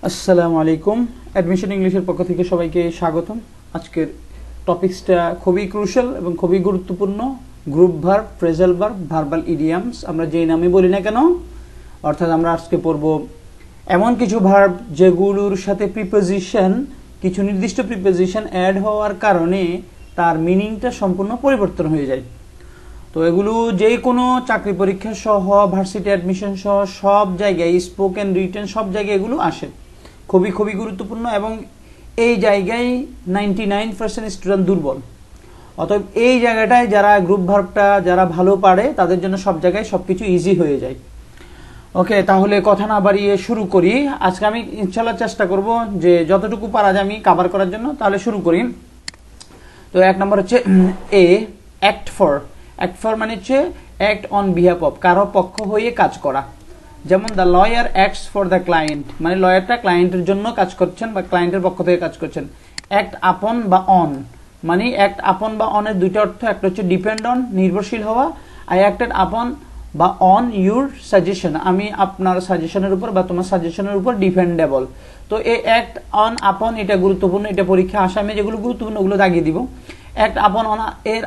আসসালামু আলাইকুম। অ্যাডমিশন ইংলিশের পক্ষ থেকে সবাইকে স্বাগতম। আজকের টপিকসটা খুবই ক্রুশাল এবং খুবই গুরুত্বপূর্ণ। Group verb, phrasal verb, verbal idioms আমরা যেই নামে বলি না কেন, অর্থাৎ আমরা আজকে পড়ব এমন কিছু ভার্ব যেগুলোর সাথে প্রিপোজিশন, কিছু নির্দিষ্ট প্রিপোজিশন অ্যাড হওয়ার কারণে তার মিনিংটা সম্পূর্ণ পরিবর্তন হয়ে যায়। তো এগুলো যে কোনো চাকরি পরীক্ষা সহ, ভার্সিটি অ্যাডমিশন সহ সব জায়গায়, স্পোকেন, রিটেন সব জায়গায় এগুলো আসে। খুবই খুবই গুরুত্বপূর্ণ এবং এই জায়গায় 99% স্টুডেন্ট দুর্বল। অতএব এই জায়গাটায় যারা গ্রুপ ভার্বটা যারা ভালো পারে তাদের জন্য সব জায়গায় সব কিছু ইজি হয়ে যায়। ওকে, তাহলে কথা না বাড়িয়ে শুরু করি। আজকে আমি ইনশাল্লাহ চেষ্টা করব যে যতটুকু পারা যায় আমি কাভার করার জন্য। তাহলে শুরু করি। তো এক নম্বর হচ্ছে এ, অ্যাক্ট ফর। অ্যাক্ট ফর মানে হচ্ছে অ্যাক্ট অন বিহাফ অফ, কারো পক্ষ হয়ে কাজ করা। যেমন the lawyer acts for the client, মানে লয়ারটা ক্লায়েন্টের জন্য কাজ করছেন বা ক্লায়েন্টের পক্ষ থেকে কাজ করছেন। অ্যাক্ট আপন বা অন, মানে অ্যাক্ট আপন বা অনের দুইটা অর্থ। একটা হচ্ছে ডিপেন্ড অন, নির্ভরশীল হওয়া। আই অ্যাক্টেড আপন বা অন ইউর সাজেশন, আমি আপনার সাজেশনের উপর বা তোমার সাজেশনের উপর ডিপেন্ডেবল। তো এই অ্যাক্ট অন আপন এটা গুরুত্বপূর্ণ, এটা পরীক্ষা আসে। আমি যেগুলো গুরুত্বপূর্ণ ওগুলো দাগিয়ে দিব। অ্যাক্ট আপন অন এর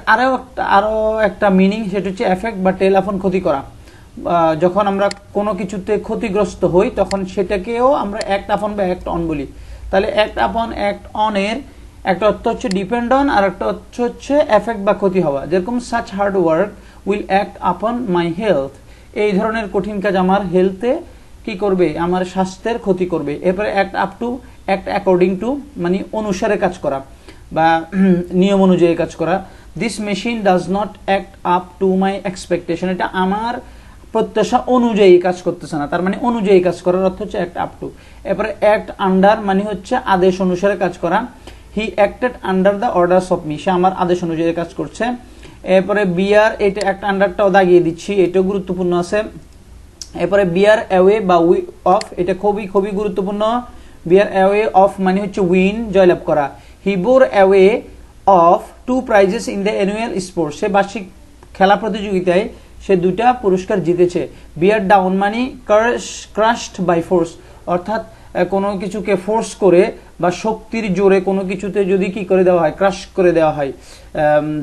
আরও একটা মিনিং, সেটা হচ্ছে এফেক্ট বা টেল আপন, ক্ষতি করা। যখন আমরা কোনো কিছুতে ক্ষতিগ্রস্ত হই তখন সেটাকেও আমরা অ্যাক্ট আপন বা অ্যাক্ট অন বলি। তাহলে অ্যাক্ট আপন, অ্যাক্ট অনের একটা অর্থ হচ্ছে ডিপেন্ড অন, আর একটা অর্থ হচ্ছে এফেক্ট বা ক্ষতি হওয়া। যেরকম such hard work will act আপন মাই হেলথ, এই ধরনের কঠিন কাজ আমার হেলথে কি করবে, আমার স্বাস্থ্যের ক্ষতি করবে। এরপরে act up two, act according to, মানে অনুসারে কাজ করা বা নিয়ম অনুযায়ী কাজ করা। This machine does not act up to my expectation, এটা আমার প্রত্যাশা অনুযায়ী কাজ করতেছে না, তার মানে অনুযায়ী কাজ করার অর্থ হচ্ছে অ্যাক্ট আপ টু। এরপরে অ্যাক্ট আন্ডার মানে হচ্ছে আদেশ অনুসারে কাজ করা। He acted under the orders of me, সে আমার আদেশ অনুযায়ী কাজ করছে। এরপরে বিয়ার, এটা অ্যাক্ট আন্ডারটাও দাগিয়ে দিচ্ছি, এটাও গুরুত্বপূর্ণ আছে। এরপরে বিয়ার অ্যাওয়ে বা উই অফ, এটা খুবই খুবই গুরুত্বপূর্ণ। বিয়ার অ্যাওয়ে অফ মানে হচ্ছে উইন, জয়লাভ করা। He bore away of 2 prizes in the annual sports, সে বার্ষিক খেলা প্রতিযোগিতায় সে 2টা পুরস্কার জিতেছে। বিয়ার ডাউন মানে ক্রাশড বাই ফোর্স, অর্থাৎ কোনো কিছুকে ফোর্স করে বা শক্তির জোরে কোনো কিছুতে যদি কি করে দেওয়া হয়, ক্রাশ করে দেওয়া হয়,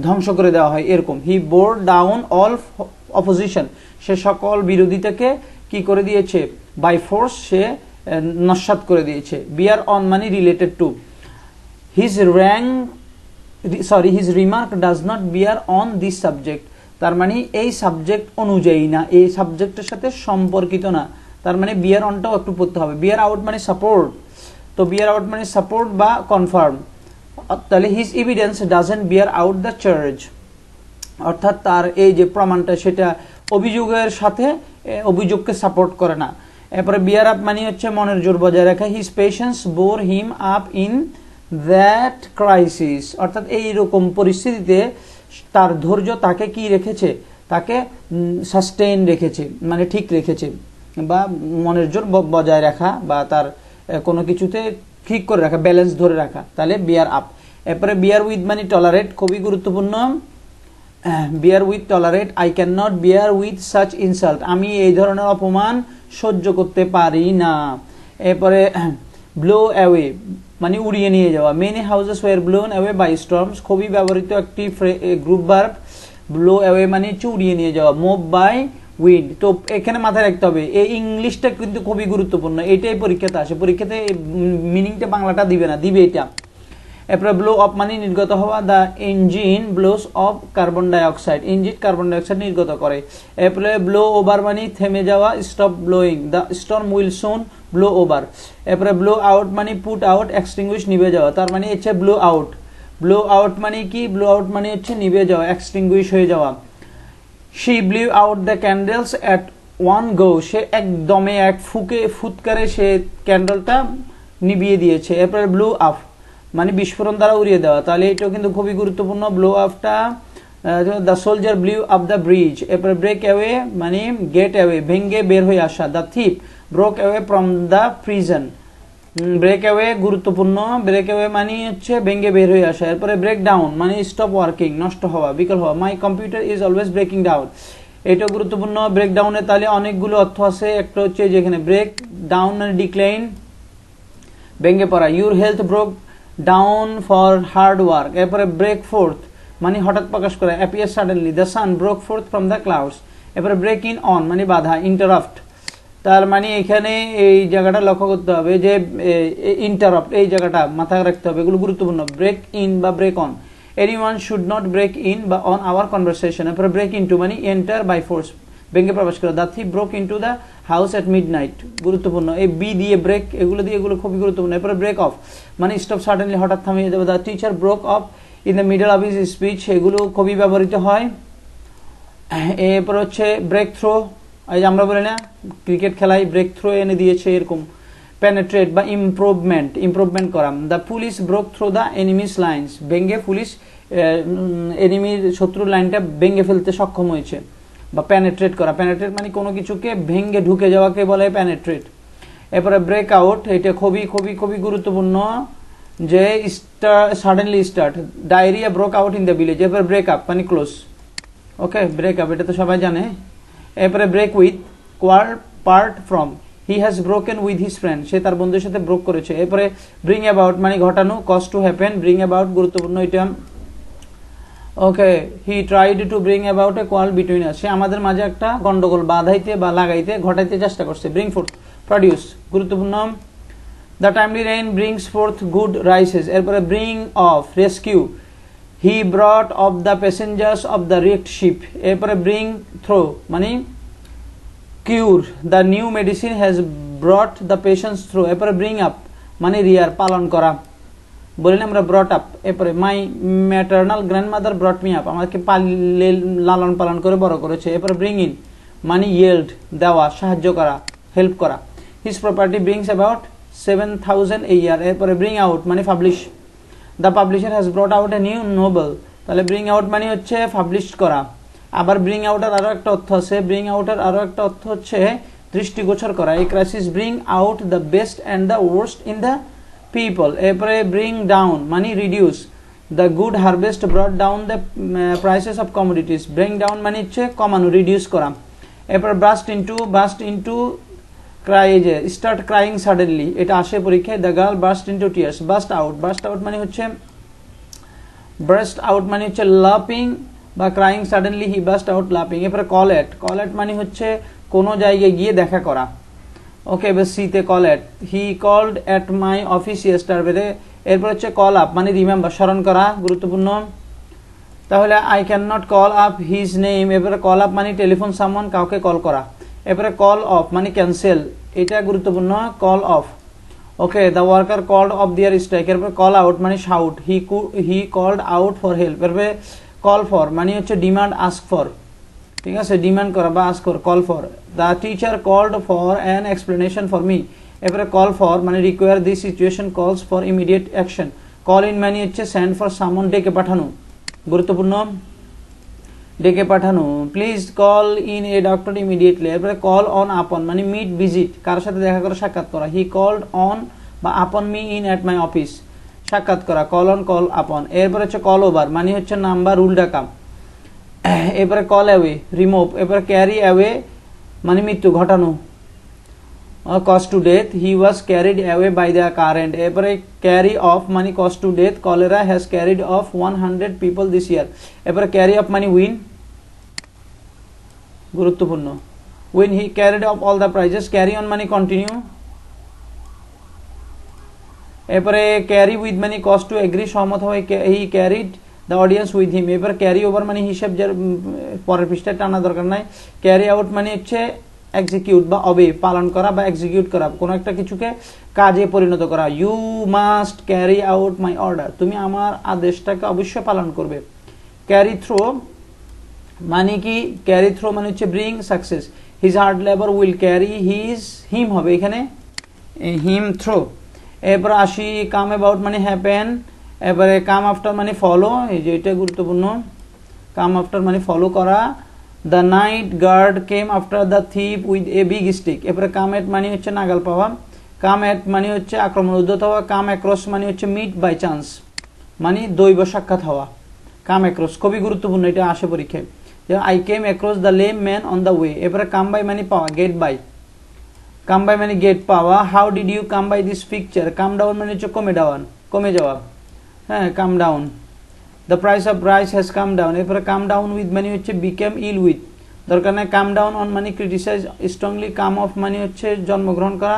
ধ্বংস করে দেওয়া হয়, এরকম। হি বোর ডাউন অল অপোজিশন, সে সকল বিরোধিতাকে কি করে দিয়েছে, বাই ফোর্স সে নস্যাৎ করে দিয়েছে। বিয়ার অন মানে related to. His remark does not beer on this subject, তার মানে এই সাবজেক্ট অনুযায়ী না, এই সাবজেক্টের সাথে সম্পর্কিত না। তার মানে বিয়ার অনটাও একটু পড়তে হবে। বিয়ার আউট মানে সাপোর্ট, তো বিয়ার আউট মানে সাপোর্ট বা কনফার্ম। তাহলে his evidence doesn't beer out the charge, অর্থাৎ তার এই যে প্রমাণটা সেটা অভিযোগের সাথে অভিযোগকে সাপোর্ট করে না। এরপরে বিয়ার আপ মানে হচ্ছে মনের জোর বজায় রাখা। His patience bore him up in that crisis, অর্থাৎ এইরকম পরিস্থিতিতে তার ধৈর্য তাকে কি রেখেছে, তাকে সাস্টেইন রেখেছে, মানে ঠিক রেখেছে বা মনের জোর বজায় রাখা বা তার কোনো কিছুতে ঠিক করে রাখা, ব্যালেন্স ধরে রাখা। তাহলে বিয়ার আপ। এরপরে বিয়ার উইথ মানে টলারেট, খুবই গুরুত্বপূর্ণ। বিয়ার with tolerate, I can not beer with such insult, আমি এই ধরনের অপমান সহ্য করতে পারি না। এরপরে ব্লো অ্যাওয়ে মানে উড়িয়ে নিয়ে যাওয়া। Many houses were blown away by storms, খুবই ব্যবহৃত একটি গ্রুপ ভার্ব। ব্লো অ্যাওয়ে মানে হচ্ছে উড়িয়ে নিয়ে যাওয়া। মুভ বাই উইন্ড, তো এখানে মাথায় রাখতে হবে এই ইংলিশটা কিন্তু খুবই গুরুত্বপূর্ণ, এটাই পরীক্ষাতে আসে। পরীক্ষাতে মিনিংটা বাংলাটা দিবে না, দিবে এটা। এরপরে ব্লো অফ মানে নির্গত হওয়া। The engine blows off carbon dioxide, engine carbon dioxide নির্গত করে। এরপরে ব্লো ওভার মানে থেমে যাওয়া, stop blowing, the storm will soon blow over. এরপরে ব্লো আউট মানে পুট আউট, এক্সটিংগুইশ নিভে যাওয়া, তার মানে হচ্ছে ব্লো আউট। ব্লো আউট মানে কি, ব্লো আউট মানে হচ্ছে নিভে যাওয়া, এক্সটিংগুইশ হয়ে যাওয়া। She blew out the candles at one go, সে একদমে এক ফুৎকারে সে ক্যান্ডেলটা নিভিয়ে দিয়েছে। এরপরে ব্লু আপ মানে বিস্ফোরণ দ্বারা উড়িয়ে দেওয়া, তাহলে এটাও কিন্তু খুবই গুরুত্বপূর্ণ। ব্লো আপটা, the soldier blew up the bridge. এরপরে ব্রেক অ্যাওয়ে মানে গেট অ্যাওয়ে, ভেঙ্গে বের হয়ে আসা। The thief broke away from the prison, break away গুরুত্বপূর্ণ। ব্রেক অ্যাওয়ে মানে হচ্ছে ভেঙ্গে বের হয়ে আসা। এরপরে ব্রেক ডাউন মানে স্টপ ওয়ার্কিং, নষ্ট হওয়া, বিকল হওয়া। My computer is always breaking down, এটাও গুরুত্বপূর্ণ। ব্রেক ডাউনে তাহলে অনেকগুলো অর্থ আছে। একটা হচ্ছে যেখানে ব্রেক ডাউন মানে ডিক্লাইন, ভেঙে পড়া, your health broke down for hard work. এরপরে ব্রেক ফোর্থ মানে হঠাৎ প্রকাশ করা, appear suddenly, the sun broke fourth from the clouds. এরপরে ব্রেক ইন অন মানে বাধা, ইন্টারাপ্ট। তার মানে এখানে এই জায়গাটা লক্ষ্য করতে হবে যে ইন্টারাপ্ট, এই জায়গাটা মাথায় রাখতে হবে, এগুলো গুরুত্বপূর্ণ। ব্রেক ইন বা break on, anyone should not break in বা অন আওয়ার কনভারসেশন। এরপরে ব্রেক ইনটু মানে এন্টার বাই ফোর্স, ব্যাংকে প্রবেশ করা। The thief broke into the house at midnight, গুরুত্বপূর্ণ। এই বি দিয়ে ব্রেক, এগুলো দিয়ে এগুলো খুবই গুরুত্বপূর্ণ। এরপরে ব্রেক অফ মানে স্টপ সাডেনলি, হঠাৎ থামিয়ে যাবে। The teacher broke of in the middle of his speech, এগুলো খুবই ব্যবহৃত হয়। এরপর হচ্ছে ব্রেক থ্রো, এই যে আমরা বলি না ক্রিকেট খেলায় ব্রেক থ্রো এনে দিয়েছে এরকম। পেনেট্রেট বা ইমপ্রুভমেন্ট করা। The police broke through the enemies lines, ভেঙ্গে পুলিশ এনিমির শত্রুর লাইনটা ভেঙ্গে ফেলতে সক্ষম হয়েছে। বা পেনেট্রেট করা, পেনেট্রেট মানে কোনো কিছুকে ভেঙ্গে ঢুকে যাওয়াকে বলে পেনেট্রেট। এরপরে ব্রেক আউট, এটা খুবই খুবই খুবই গুরুত্বপূর্ণ যে suddenly start, diarrhoea broke out in the village. এরপরে ব্রেক আপ মানে ক্লোজ, ওকে ব্রেক আপ এটা তো সবাই জানে। এরপরে break with, quarrel part from, he has broken with his friend, সে তার বন্ধুর সাথে ব্রোক করেছে। এরপরে ব্রিং অ্যাবাউট মানে ঘটানো, cause to happen, bring about গুরুত্বপূর্ণ এটা। Okay, he tried to bring about a quarrel between us, সে আমাদের মাঝে একটা গন্ডগোল বাঁধাইতে বা লাগাইতে ঘটাইতে চেষ্টা করছে। ব্রিং ফোর্থ প্রডিউস, গুরুত্বপূর্ণ। The timely rain brings forth good rices. এরপরে bring off, rescue, he brought off the passengers of the wrecked ship. এরপরে ব্রিং থ্রো মানে cure, the new medicine has brought the patients through. এরপরে bring up মানে rear পালন করা, বলিনি আমরা brought up. এরপরে my maternal grandmother brought me up, আমাকে লালন পালন করে বড় করেছে। এরপরে ব্রিং ইন মানে ইয়েল্ড দেওয়া, সাহায্য করা, হেল্প করা। His property brings about 7,000 a year। এরপরে ব্রিং আউট মানে publish, the publisher has brought out a new Nobel. তাহলে ব্রিং আউট মানে হচ্ছে পাবলিশ করা। আবার ব্রিং আউটের আরো একটা অর্থ আছে, ব্রিং আউটের আরো একটা অর্থ হচ্ছে দৃষ্টিগোচর করা। এই crisis bring out the best and the worst in the people. এরপরে ব্রিং ডাউন মানে reduce, the good harvest brought down the prices of commodities. Bring down মানে হচ্ছে কমানো, রিডিউস করা। এরপর বাস্ট ইন্টু ক্রাই, যে স্টার্ট ক্রাইং সাডেনলি, এটা আসে পরীক্ষায়। The girl burst into tears. Burst out মানে হচ্ছে লাফিং বা crying suddenly, he burst out লাফিং। এরপরে কল এট মানে হচ্ছে কোনো জায়গায় গিয়ে দেখা করা। ওকে, এবার সিতে call at, he called at my office yesterday. এরপর হচ্ছে কল আপ মানে রিমেম্বার, স্মরণ করা, গুরুত্বপূর্ণ। তাহলে I can not call up his name. এরপরে কল আপ মানে টেলিফোন সামন, কাউকে কল করা। এরপরে কল অফ মানে ক্যান্সেল, এটা গুরুত্বপূর্ণ, call off. Okay, the worker called off their strike. এরপরে কল আউট মানে shout, he called out for help. এরপরে কল ফর মানে হচ্ছে ডিমান্ড, আস্ক ফর, ঠিক আছে, ডিমান্ড করা বা ask for, call for. The teacher called for an explanation for me. এরপরে কল ফর মানে require this situation calls for immediate action. Call in মানে হচ্ছে সেন্ড ফর সামন, ডেকে পাঠানো, গুরুত্বপূর্ণ, ডেকে পাঠানো। Please call in a doctor immediately. এরপরে কল অন আপন মানে মিট, ভিজিট, কারোর সাথে দেখা করা, সাক্ষাৎ করা। হি কল্ড অন বা আপন me in at my office, সাক্ষাৎ করা, কল অন, কল আপন। এরপরে হচ্ছে কল ওভার মানে হচ্ছে নাম্বার, রুল ডাকা। এরপরে কল অ্যাওয়ে, রিমুভ। এরপরে ক্যারি অ্যাওয়ে মানে মৃত্যু, ঘটানো, cause to death, he was carried away by the current. এরপরে ক্যারি অফ মানে cause to death, cholera has carried off 100 people this year. এরপরে ক্যারি অফ মানে উইন, গুরুত্বপূর্ণ, win, he carried off all the prizes. Carry on মানে continue. এরপরে carry with মানে cause to agree, সহমত হয়, he carried the audience with হিম। এবার carry over মানে হিসেব, যার পরের পৃষ্ঠায় টানা দরকার নাই। ক্যারি আউট মানে হচ্ছে এক্সিকিউট বা অবে, পালন করা বা এক্সিকিউট করা, কোনো একটা কিছুকে কাজে পরিণত করা। You must carry out my order, তুমি আমার আদেশটাকে অবশ্যই পালন করবে। ক্যারি থ্রো মানে কি, ক্যারি থ্রো মানে হচ্ছে bring success. His hard labour will carry him হবে এখানে হিম থ্রো। এরপর আসি কাম অ্যাবাউট মানে হ্যাপেন। এবারে কাম আফটার মানে ফলো, এই যে এটা গুরুত্বপূর্ণ, কাম আফটার মানে ফলো করা। The night guard came after the thief with a big stick. এরপরে কাম এট মানে হচ্ছে নাগাল পাওয়া, কাম এট মানে হচ্ছে আক্রমণ, উদ্যত হওয়া। কাম অ্যাক্রস মানে হচ্ছে মিট বাই চান্স মানে দৈব সাক্ষাৎ হওয়া। কাম অ্যাক্রস খুবই গুরুত্বপূর্ণ, এটা আসে পরীক্ষায়। I came across the lame man on the way. এরপরে কাম বাই মানে পাওয়া, গেট বাই। কাম বাই মানে গেট পাওয়া। How did you come by this picture, come down মানে হচ্ছে কমে যাওয়া, হ্যাঁ come down. The price of rice has come down, এরপরে কাম ডাউন উইথ মানে হচ্ছে বিকেম ইল উইথ, দরকার নেই। কাম ডাউন অন মানে ক্রিটিসাইজ স্ট্রংলি, কাম অফ মানে হচ্ছে জন্মগ্রহণ করা।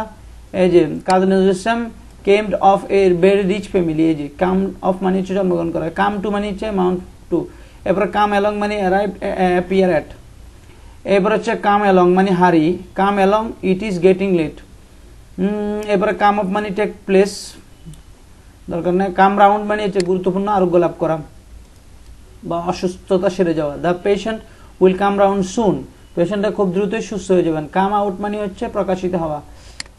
এই যে Kazi Nazrul Islam camed of a very rich family, এই যে কাম অফ মানে হচ্ছে জন্মগ্রহণ করা। কাম টু মানে হচ্ছে মাউন্ট টু, এরপরে কাম অ্যালং মানে অ্যারাইভ অ্যাপিয়ার অ্যাট, এরপর হচ্ছে কাম অ্যালং মানে hurry, come along it is getting late. এরপরে কাম অফ মানে টেক প্লেস, দরকার নেই। কাম রাউন্ড মানে হচ্ছে গুরুত্বপূর্ণ আরোগ্য লাভ করা বা অসুস্থতা সেরে যাওয়া। The patient will come round soon, পেশেন্টটা খুব দ্রুতই সুস্থ হয়ে যাবেন। কাম আউট মানে হচ্ছে প্রকাশিত হওয়া,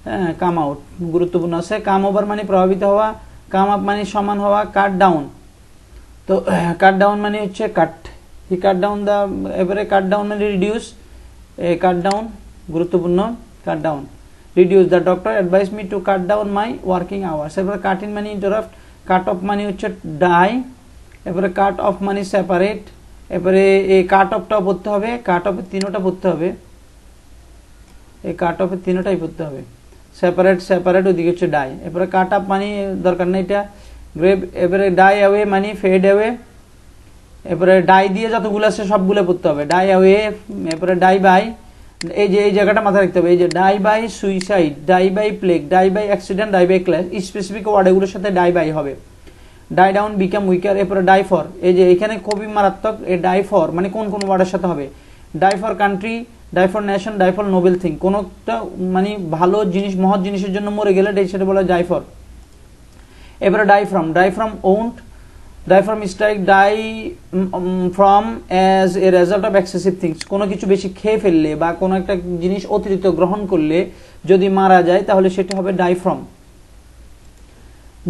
হ্যাঁ কাম আউট গুরুত্বপূর্ণ আছে। কাম ওভার মানে প্রভাবিত হওয়া, কাম আপ মানে সমান হওয়া। কাট ডাউন, তো কাট ডাউন মানে হচ্ছে কাট, হি কাট ডাউন দ্য, এবারে কাট ডাউন মানে রিডিউস, কাট ডাউন গুরুত্বপূর্ণ, cut down reduce. The doctor advice me two cut down my working hours. এরপরে কাট ইন মানে ইন্টারাপ্ট, কাট অফ মানে হচ্ছে ডাই, এরপরে কাট অফ মানে সেপারেট, এরপরে এই কাট অফটাও পড়তে হবে, কাট অফের তিনোটা পড়তে হবে, এই কাট অফের তিনোটাই পড়তে হবে। সেপারেট ওদিকে হচ্ছে ডাই। এরপরে কাট আপ মানে দরকার নেই এটা গ্রেভ, এবারে ডাই অ্যাওয়ে মানে ফেড অ্যাওয়ে, এরপরে ডাই দিয়ে যতগুলো আছে সবগুলো পড়তে হবে। ডাই অ্যাওয়ে, এরপরে ডাই বাই, এই যে এই জায়গাটা মাথায় রাখতে হবে, এই যে die by suicide, die by plague, die by accident, die by clash, specific word এগুলোর সাথে ডাই বাই হবে। ডাই ডাউন বিকাম উইকার, এরপরে ডাই ফর, এই যে এখানে খুবই মারাত্মক, এই ডাই ফর মানে কোন কোন ওয়ার্ডের সাথে হবে। Die for country, die for nation, die for noble thing, কোনো একটা মানে ভালো জিনিস মহৎ জিনিসের জন্য মরে গেলে সেটা বলা ডাই ফর। এবারে die from want, die from strike, die from as a result of excessive things, কোনো কিছু বেশি খেয়ে ফেললে বা কোনো একটা জিনিস অতিরিক্ত গ্রহণ করলে যদি মারা যায় তাহলে সেটা হবে ডাই ফ্রম।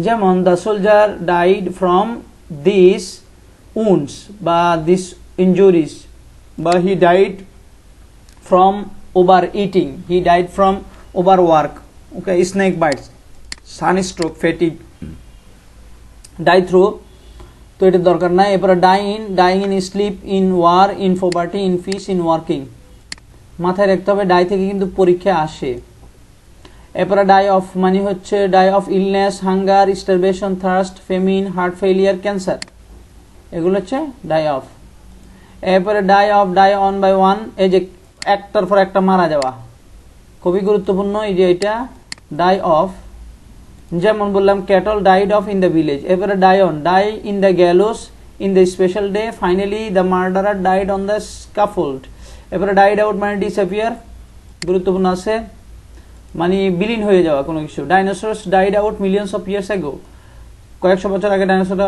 যেমন the soldier died from this wounds বা দিস ইনজুরিজ, বা he died from over eating, he died from over work, okay snake bites, sunstroke, fatigue, die through, তো এটা দরকার নাই। এরপরে dying in sleep, in war, in poverty, in peace, in working, মাথায় রাখতে হবে ডাই থেকে কিন্তু পরীক্ষা আসে। এরপরে ডাই অফ মানে হচ্ছে die of illness, hunger, starvation, thirst, famine, heart failure, cancer, এগুলো হচ্ছে ডাই অফ। এরপরে die off, die one by one, এই যে একটার পর একটা মারা যাওয়া, খুবই গুরুত্বপূর্ণ এই যে এটা ডাই অফ। যেমন বললাম cattle died off in the village. এরপরে die on, die in the gallows, in the special day, finally the murderer died on the scaffold. এরপরে ডাইড আউট মানে ডিসঅ্যাপিয়ার, গুরুত্বপূর্ণ আছে মানে বিলীন হয়ে যাওয়া কোনো কিছু। Dinosaurs died out millions of years ago, কয়েকশো বছর আগে ডাইনোসরটা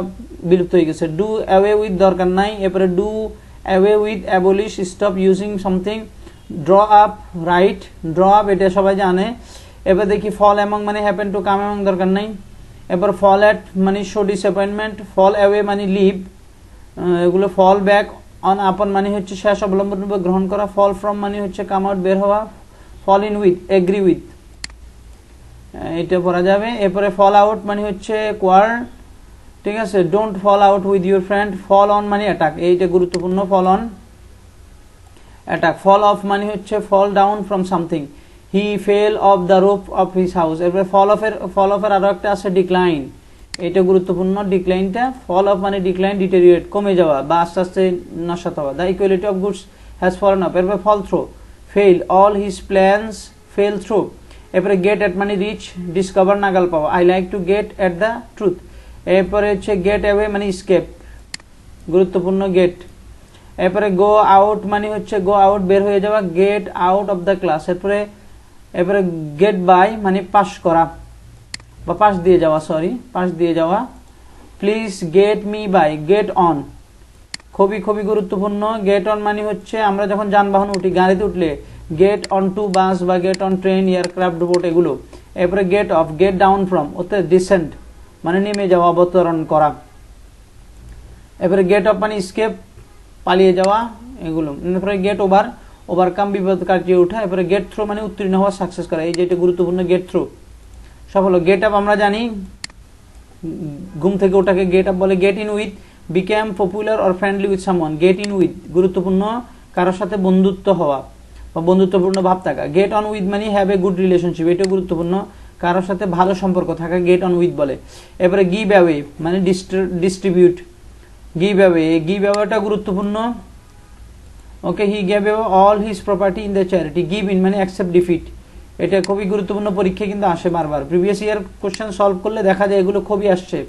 বিলুপ্ত হয়ে গেছে। ডু অ্যাওয়ে উইথ দরকার নাই। এরপরে do away with, abolish, stop using something. Draw up, right, draw up এটা সবাই জানে। এবার দেখি ফল অ্যামং মানে হ্যাপেন টু, কাম অ্যামং দরকার নাই। এরপর ফল অ্যাট মানে শো ডিসঅ্যাপয়েন্টমেন্ট, ফল অ্যাওয়ে মানে লিভ, এগুলো ফল ব্যাক অন আপন মানে হচ্ছে শেষ অবলম্বন গ্রহণ করা। ফল ফ্রম মানে হচ্ছে কাম আউট বের হওয়া। Fall in with, agree with, এটা পড়া যাবে। এরপরে ফল আউট মানে হচ্ছে কোয়ার, ঠিক আছে। Don't fall out with your friend. Fall on মানে অ্যাটাক, এইটা গুরুত্বপূর্ণ, fall on attack. Fall off মানে হচ্ছে fall down from something, he fell off the roof of his house. এরপরে ফল অফের আরো একটা আছে ডিক্লাইন, এটা গুরুত্বপূর্ণ ডিক্লাইনটা। ফল অফ মানে ডিক্লাইন, ডিটেরিয়েট কমে যাওয়া বা আস্তে আস্তে নষ্ট হওয়া। The equality of goods has fallen up. এরপরে fall through, fell, all his plans fell through. এরপরে গেট এট মানে রিচ, ডিসকভার নাগাল পাওয়া, I like to get at the truth. এরপরে হচ্ছে গেট অ্যাওয়ে মানে স্কেপ, গুরুত্বপূর্ণ গেট। এরপরে গো আউট মানে হচ্ছে গো আউট বের হয়ে যাওয়া, get out of the class. এরপরে গেট বাই মানে পাস করা বা পাস দিয়ে যাওয়া, পাস দিয়ে যাওয়া। Please get me by, get on, খুবই খুবই গুরুত্বপূর্ণ। গেট অন মানে হচ্ছে আমরা যখন যানবাহন উঠি, গাড়িতে উঠলে গেট অন টু বাস বা get on train, aircraft, boat, এগুলো। এরপরে get off, get down from, ওতে ডিসেন্ট মানে নেমে যাওয়া, অবতরণ করা। এরপরে গেট অফ মানে স্কেপ, পালিয়ে যাওয়া, এগুলো। এরপরে গেট ওভার, ওভারকাম বিপদ কাটিয়ে ওঠা। এরপরে গেট থ্রু মানে উত্তীর্ণ হওয়া, সাকসেস করা, এই যে এটা গুরুত্বপূর্ণ, গেট থ্রু সফল। গেট আপ আমরা জানি ঘুম থেকে ওটাকে গেট আপ বলে। Get in with, became popular or friendly with someone, get in with গুরুত্বপূর্ণ, কারোর সাথে বন্ধুত্ব হওয়া বা বন্ধুত্বপূর্ণ ভাব থাকা। গেট অন উইথ মানে হ্যাভ এ গুড রিলেশনশিপ, এটা গুরুত্বপূর্ণ, কারোর সাথে ভালো সম্পর্ক থাকা গেট অন উইথ বলে। এরপরে গিভ অ্যাওয়ে মানে ডিস্ট্রিবিউট, গিভ অ্যাওয়েটা গুরুত্বপূর্ণ। Okay, he gave away all his property in the charity. Give in মানে অ্যাকসেপ্ট ডিফিট, এটা খুবই গুরুত্বপূর্ণ, পরীক্ষায় কিন্তু আসে বারবার। প্রিভিয়াস ইয়ার কোশ্চেন সলভ করলে দেখা যায় এগুলো খুবই আসছে।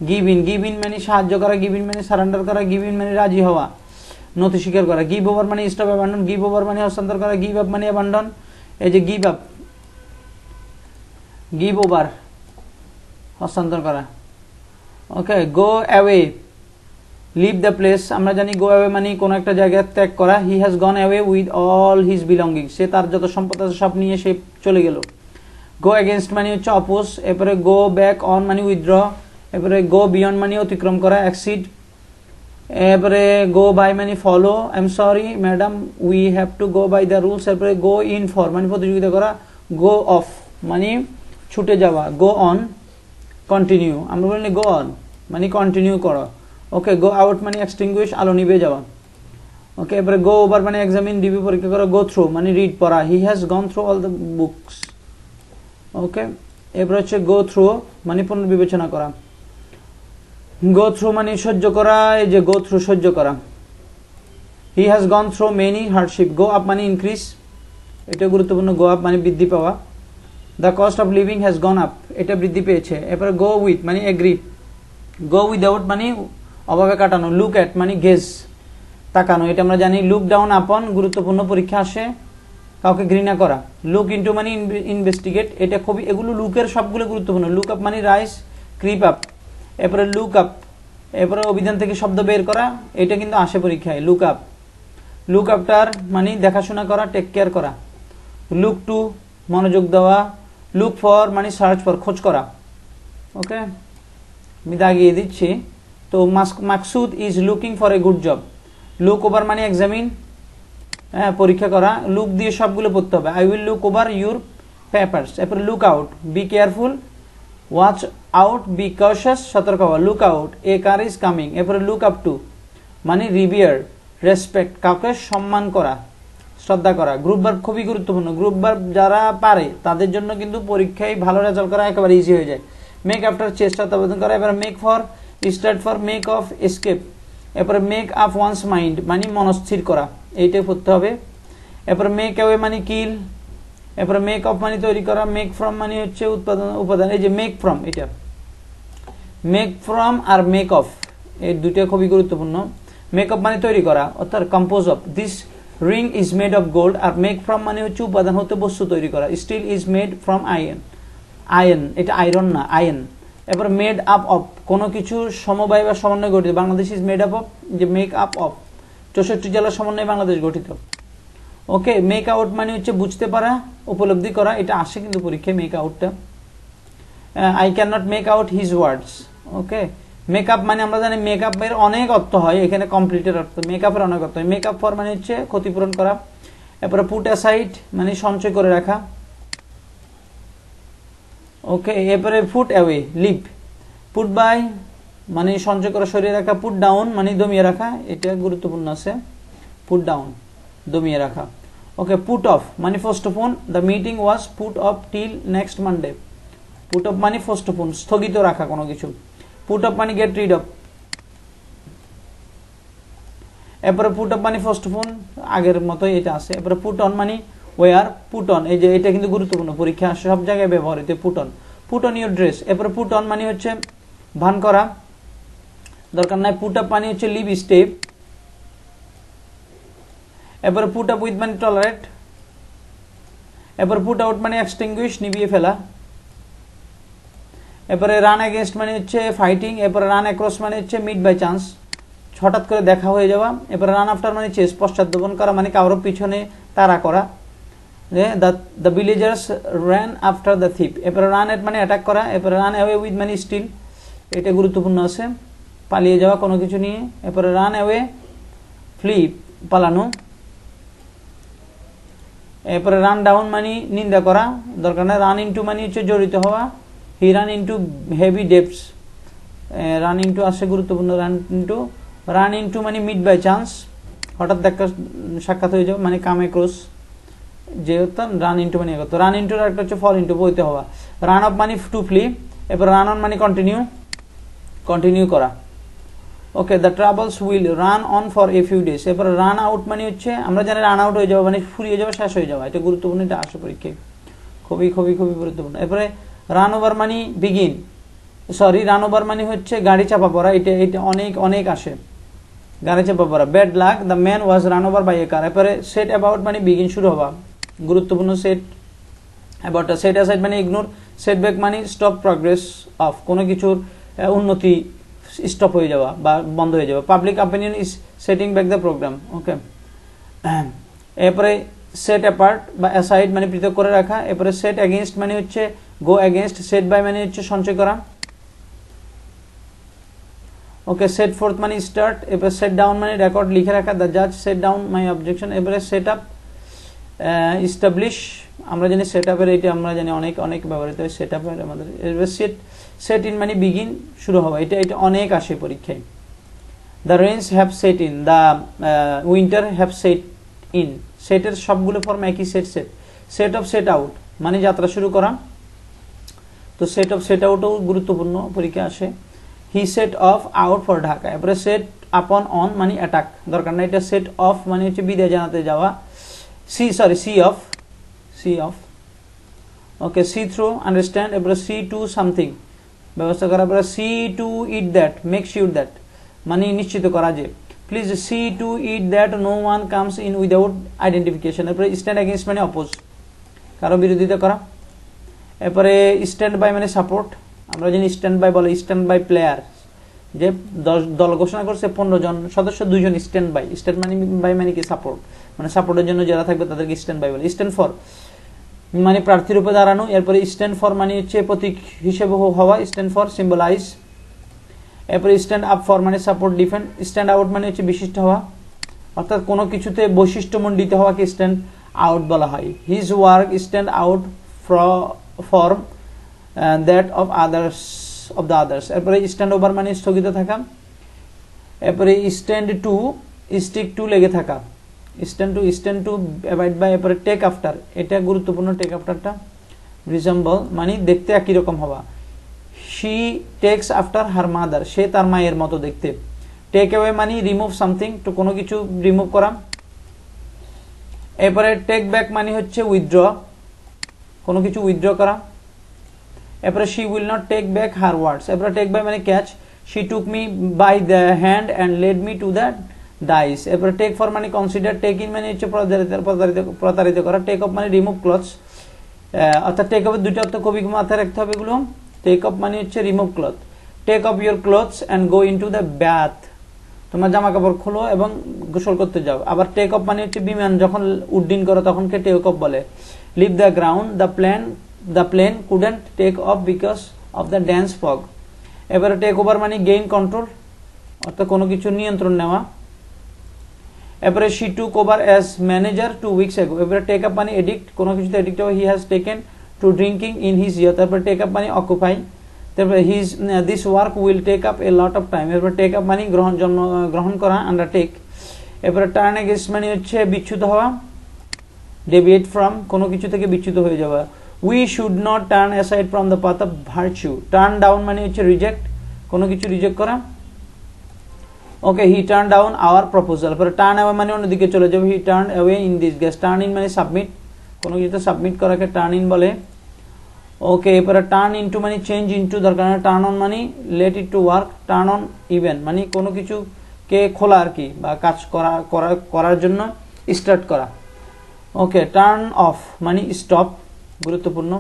গিভ ইন মানে সাহায্য করা, গিভ ইন মানে সারেন্ডার করা, গিভ ইন মানে রাজি হওয়া, নথি স্বীকার করা। গিভ ওভার মানে স্টপ অ্যাবান্ডন, গিভ ওভার মানে হস্তান্তর করা, গিভ আপ মানে অ্যাবান্ডন। এই যে গিভ আপ, গিভ ওভার হস্তান্তর করা। Okay, go away leave the place, আমরা জানি গো অ্যাওয়ে মানে কোনো একটা জায়গা ত্যাগ করা। He has gone away with all his belongings, সে তার যত সম্পদ আছে সব নিয়ে সে চলে গেল। গো এগেনস্ট মানে হচ্ছে অপোজ। এরপরে গো ব্যাক অন মানে উইথড্র। এরপরে গো বিয়ন্ড মানে অতিক্রম করা, অ্যাক্সিড। এরপরে গো বাই মানে follow, I am sorry madam we have to go by the rules. এরপরে গো ইন ফর মানে প্রতিযোগিতা করা। গো অফ মানে ছুটে যাওয়া। গো অন কন্টিনিউ, আমরা বলি গো অন মানে কন্টিনিউ করা। ওকে, গো আউট মানে এক্সটিংগুইশ আলো নিভে যাওয়া। ওকে, এরপরে গো ওভার মানে এক্সামিন রিভিউ পরীক্ষা করা। গো থ্রু মানে রিড পড়া, he has gone through all the books. Okay, এরপর হচ্ছে গো থ্রু মানে পুনর্বিবেচনা করা। গো থ্রু মানে সহ্য করা, এই যে গো থ্রু সহ্য করা। He has gone through many hardship. Go up মানে ইনক্রিজ, এটা গুরুত্বপূর্ণ, গো আপ মানে বৃদ্ধি পাওয়া। The cost of living has gone up, এটা বৃদ্ধি পেয়েছে। এরপরে গো উইথ মানে এগ্রি। গো উইদাউট মানে অভাবে কাটানো। লুক অ্যাট মানে গেজ তাকানো, এটা আমরা জানি। লুক ডাউন আপন গুরুত্বপূর্ণ, পরীক্ষা আসে, কাউকে ঘৃণা করা। লুক ইনটু মানে ইনভেস্টিগেট, এটা খুবই, এগুলো লুকের সবগুলো গুরুত্বপূর্ণ। লুক আপ মানে রাইস, ক্রিপ আপ। এরপরে লুক আপ, এরপরে অভিধান থেকে শব্দ বের করা, এটা কিন্তু আসে পরীক্ষায়। লুক আপ, লুক আফটার মানে দেখাশোনা করা, টেক কেয়ার করা। লুক টু মনোযোগ দেওয়া। লুক ফর মানে সার্চ ফর, খোঁজ করা। ওকে, আমি দাগিয়ে দিচ্ছি। তো Maqsood is looking for a good job. Look over মানে এক্সামিন, হ্যাঁ পরীক্ষা করা। লুক দিয়ে সবগুলো পড়তে হবে। I will look over your papers. এরপরে look out, be careful, watch out, be cautious, সতর্ক হওয়া। Look out, a car is coming. এরপরে লুক আপ টু মানে রিভিয়ার, রেসপেক্ট, কাউকে সম্মান করা, শ্রদ্ধা করা। গ্রুপ ভার্ব খুবই গুরুত্বপূর্ণ, গ্রুপ ভার্ব যারা পারে তাদের জন্য কিন্তু পরীক্ষায় ভালো রেজাল্ট করা একেবারে ইজি হয়ে যায়। মেক আফটার চেষ্টা আবেদন করা। এবার make for, start for, make of, escape. এরপরে মেক আপ ওয়ান্স মাইন্ড মানে মনস্থির করা, এইটাই পড়তে হবে। এরপরে মেক অ্যাওয়ে মানে কিল। এরপরে মেক অফ মানে তৈরি করা। মেক ফ্রম মানে হচ্ছে উপাদান, এই যে মেক ফ্রম, এটা মেক ফ্রম আর মেক অফ এই দুইটা খুবই গুরুত্বপূর্ণ। মেক অফ মানে তৈরি করা, অর্থাৎ compose of. This ring is made of gold. আর মেক ফ্রম মানে হচ্ছে উপাদান হতে বস্তু তৈরি করা। Steel is made from iron, iron এটা আয়রন না, আয়ন। এরপর মেড আপ অফ কোনো কিছু সমবায় বা সমন্বয় গঠিত। Bangladesh is made up of, যে মেক আপ অফ 64 জেলার সমন্বয়ে বাংলাদেশ গঠিত। ওকে, মেক আউট মানে হচ্ছে বুঝতে পারা, উপলব্ধি করা, এটা আসে কিন্তু পরীক্ষায় মেক আউটটা। I can not make out his words. Okay, make up মানে আমরা জানি মেকআপের অনেক অর্থ হয়, এখানে কমপ্লিটের অর্থ, মেকআপের অনেক অর্থ হয়। মেকআপ ফর মানে হচ্ছে ক্ষতিপূরণ করা। এরপরে পুট অ্যাসাইড মানে সঞ্চয় করে রাখা। ওকে, এরপরে put away leave. Put by মানে সঞ্চয় করে সরিয়ে রাখা। পুট ডাউন মানে দমিয়ে রাখা, এটা গুরুত্বপূর্ণ আছে। পুট ডাউন দমিয়ে রাখা। ওকে, পুট অফ মানে postpone. The meeting was put off till next Monday. Put off মানে পোস্টপোন, স্থগিত রাখা কোনো কিছু। পুট অফ মানে গেট রিড অফ। এরপরে পুট অফ মানে পোস্টপোন, আগের মতোই এটা আছে। এরপরে পুট অন মানে ওয়ার। পুট অন এই যে এটা কিন্তু গুরুত্বপূর্ণ, পরীক্ষা সব জায়গায় ব্যবহৃত। Put on, put on your dress. এরপরে পুট অন মানে হচ্ছে ভান করা, দরকার নাই। পুট আপ মানে হচ্ছে লিভ, স্টেপ। এরপরে পুট আপ উইথ মানে টলারেট। এরপরে পুট আউট মানে এক্সটিংগুইশ, নিভিয়ে ফেলা। এরপরে রান এগেনস্ট মানে হচ্ছে ফাইটিং। এরপরে রান অ্যাক্রস মানে হচ্ছে মিট বাই চান্স, হঠাৎ করে দেখা হয়ে যাওয়া। এরপরে রান আফটার মানে চেস, পশ্চাৎপদ করা মানে কারোর পিছনে তাড়া করা। The villagers ran after the থিপ। এরপরে রান এট মানে অ্যাটাক করা। এরপরে রান অ্যাওয়ে উইথ মানে স্টিল, এটা গুরুত্বপূর্ণ আছে, পালিয়ে যাওয়া কোনো কিছু নিয়ে। এরপরে রান অ্যাওয়ে ফ্লি পালানো। এরপরে রান ডাউন মানে নিন্দা করা, দরকার না। রান ইনটু মানে হচ্ছে জড়িত হওয়া। He run into heavy debts, run into আসে গুরুত্বপূর্ণ। রান ইনটু মানে মিট বাই চান্স, হঠাৎ দেখা সাক্ষাৎ হয়ে যাওয়া মানে কাম অ্যাক্রস। যেহেতু রান ইন্টু মানে কত, রান ইন্টুর একটা হচ্ছে ফল ইন্টু বইতে হওয়া, রান অফ মানে টু ফ্লি, এরপর রান অন মানে কন্টিনিউ করা। Okay, the travels will run on for a few days. এরপর রান আউট মানে হচ্ছে আমরা জানি রান আউট হয়ে যাওয়া মানে ফুরিয়ে যাওয়া, শেষ হয়ে যাওয়া, এটা গুরুত্বপূর্ণ, এটা আসে পরীক্ষায়, খুবই খুবই খুবই গুরুত্বপূর্ণ। এরপরে রান ওভার মানে বিগিন, সরি রান ওভার মানে হচ্ছে গাড়ি চাপা পড়া, এটা এটা অনেক অনেক আসে, গাড়ি চাপা পড়া। Bad luck, the man was run over by a car. এরপরে সেট অ্যাবাউট মানে বিগিন, শুরু হওয়া, গুরুত্বপূর্ণ। সেট অ্যাবাউট, সেট অ্যাসাইড মানে ইগনোর, সেটব্যাক মানে স্টপ প্রগ্রেস অফ, কোনো কিছুর উন্নতি স্টপ হয়ে যাওয়া বা বন্ধ হয়ে যাওয়া। Public opinion is setting back the programme. Okay, এরপরে সেট অ্যাপার্ট বা অ্যাসাইড মানে পৃথক করে রাখা। এরপরে সেট এগেইনস্ট মানে হচ্ছে গো এগেইনস্ট, সেট বাই মানে হচ্ছে সঞ্চয় করা। ওকে, সেট ফোর্থ মানে স্টার্ট। এরপরে সেট ডাউন মানে রেকর্ড লিখে রাখা, দ্য জাজ সেট ডাউন মাই অবজেকশন। এরপরে সেট আপ ইস্টাবলিশ, আমরা জানি সেট আপের, এটা আমরা জানি অনেক অনেক ব্যবহৃত হয় সেট আপের আমাদের। এরপরে সেট ইন মানে বিগিন, শুরু হওয়া, এটা এটা অনেক আসে পরীক্ষায়। The rains have set in, the winter have set in, সেটের সবগুলো ফর্ম একই, set set. Set of set out মানে যাত্রা শুরু করা, তো সেট অফ সেট আউটও গুরুত্বপূর্ণ, পরীক্ষা আসে। He set off out for Dhaka. এরপরে সেট আপন অন মানে অ্যাটাক, দরকার না, এটা সেট অফ মানে হচ্ছে বিদায় জানাতে যাওয়া। See off. Okay, see through understand. এরপরে সি টু সামথিং ব্যবস্থা করা। এরপরে see to it that, make sure that মানে নিশ্চিত করা যে, please see to it that no one comes in without identification. এরপরে স্ট্যান্ড এগেইনস্ট মানে অপোজ, কারো বিরোধিতা করা। এরপরে স্ট্যান্ড বাই মানে সাপোর্ট, আমরা জানি স্ট্যান্ড বাই বলে স্ট্যান্ড বাই প্লেয়ার, যে দল ঘোষণা করছে 15 জন সদস্য, 2 জন স্ট্যান্ড বাই। স্ট্যান্ড বাই মানে কি সাপোর্ট, মানে সাপোর্টের জন্য যারা থাকবে তাদেরকে স্ট্যান্ড বাই বলে। স্ট্যান্ড ফর মানে প্রার্থীর উপরে দাঁড়ানো। এরপরে স্ট্যান্ড ফর মানে হচ্ছে প্রতীক হিসেবে হওয়া, স্ট্যান্ড ফর সিম্বলাইজ। এরপরে স্ট্যান্ড আপ ফর মানে সাপোর্ট ডিফেন্ড। স্ট্যান্ড আউট মানে হচ্ছে বিশিষ্ট হওয়া, অর্থাৎ কোনো কিছুতে বৈশিষ্ট্যমণ্ডিত হওয়াকে স্ট্যান্ড আউট বলা হয়। His work stand out from that of the others. এরপরে স্ট্যান্ড ওভার মানে স্থগিত থাকা। এরপরে স্ট্যান্ড টু, স্টিক টু লেগে থাকা, স্ট্যান্ড টু অ্যাভয়েড বাই। এরপরে টেক আফটার, এটা গুরুত্বপূর্ণ, টেক আফটারটা। রিজেম্বল মানে দেখতে একই রকম হওয়া। She takes after her mother, সে তার মায়ের মতো দেখতে। টেক অ্যাওয়ে মানে রিমুভ সামথিং, তো কোনো কিছু রিমুভ করা। এরপরে টেক ব্যাক মানে হচ্ছে উইথড্র, কোনো কিছু উইথড্র করা। এরপরে she will not take back her words. এরপরে টেক বাই মানে catch, she took me by the hand and led me to the dais. এরপরে টেক ফর মানে কনসিডার, টেক ইন মানে হচ্ছে প্রতারিত করা। টেক অফ মানে রিমুভ ক্লথস, অর্থাৎ টেক অফের দুইটা অর্থ খুবই মাথায় রাখতে হবে এগুলো। টেক অফ মানে হচ্ছে remove cloth. Take off your clothes and go into the bath, তোমার জামা কাপড় খোলো এবং গোসল করতে যাও। আবার টেক অফ মানে হচ্ছে বিমান যখন উড্ডীন করো তখনকে টেক অফ বলে। Leave the ground, the plane couldn't take off because of the dense fog. এবারে টেক ওভার মানে গেইন কন্ট্রোল, অর্থাৎ কোনো কিছু নিয়ন্ত্রণ নেওয়া। এবারে she took over as manager 2 weeks ago। এবারে টেক আপ মানে এডিক্ট, কোনো কিছুতে এডিক্ট হওয়া। He has taken to drinking in his year. তারপরে টেক আপ মানে অকুপাই। তারপরে this work will take up A lot of time. এরপর take up মানে গ্রহণ করা, আন্ডারটেক। এরপরে টার্ন এগেইনস্ট মানে হচ্ছে বিচ্যুত হওয়া, ডেভিয়েট ফ্রম, কোনো কিছু থেকে বিচ্যুত হয়ে যাওয়া। We should not turn aside from the path of virtue. Turn down মানে হচ্ছে রিজেক্ট, কোনো কিছু রিজেক্ট করা। Okay, he turn down our proposal. পরে টার্ন অ্যাওয়ে মানে অন্যদিকে চলে যাবে, he turn away in this gas. Turn in মানে সাবমিট, কোনো কিছু সাবমিট করাকে টার্ন ইন বলে। ওকে, এরপরে টার্ন ইনটু মানে চেঞ্জ ইনটু, দরকার না। টার্ন অন মানে let it to work. Turn on even মানে কোনো কিছুকে খোলা আর কি, বা কাজ করার জন্য স্টার্ট করা। ওকে, টার্ন অফ মানে স্টপ, গুরুত্বপূর্ণ।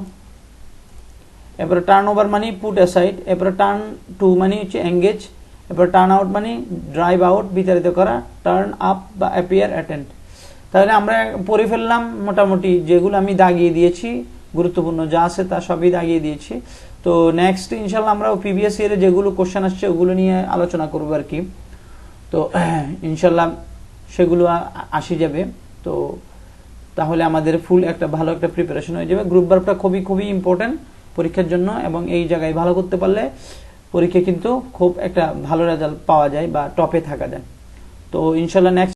এরপরে টার্ন ওভার মানে পুট অ্যাসাইড। এরপরে টার্ন টু মানে হচ্ছে এঙ্গেজ। এরপর টার্ন আউট মানে ড্রাইভ আউট, বিতাড়িত করা। টার্ন আপ বা অ্যাপিয়ার অ্যাটেন্ড। তাহলে আমরা পড়ে ফেললাম মোটামুটি, যেগুলো আমি দাগিয়ে দিয়েছি গুরুত্বপূর্ণ যা আছে তা সবই দাগিয়ে দিয়েছি। তো নেক্সট ইনশাল্লাহ আমরা প্রিভিয়াস ইয়ারে যেগুলো কোশ্চেন আসছে ওগুলো নিয়ে আলোচনা করবো আর কি। তো ইনশাল্লাহ সেগুলো আসি যাবে। তো তাহলে আমাদের ফুল একটা ভালো একটা প্রিপারেশন হয়ে যাবে। গ্রুপ ভার্বটা খুবই খুবই ইম্পর্টেন্ট পরীক্ষার জন্য, এবং এই জায়গায় ভালো করতে পারলে পরীক্ষা কিন্তু খুব একটা ভালো রেজাল্ট পাওয়া যায় বা টপে থাকা যায়। তো ইনশাল্লাহ নেক্সট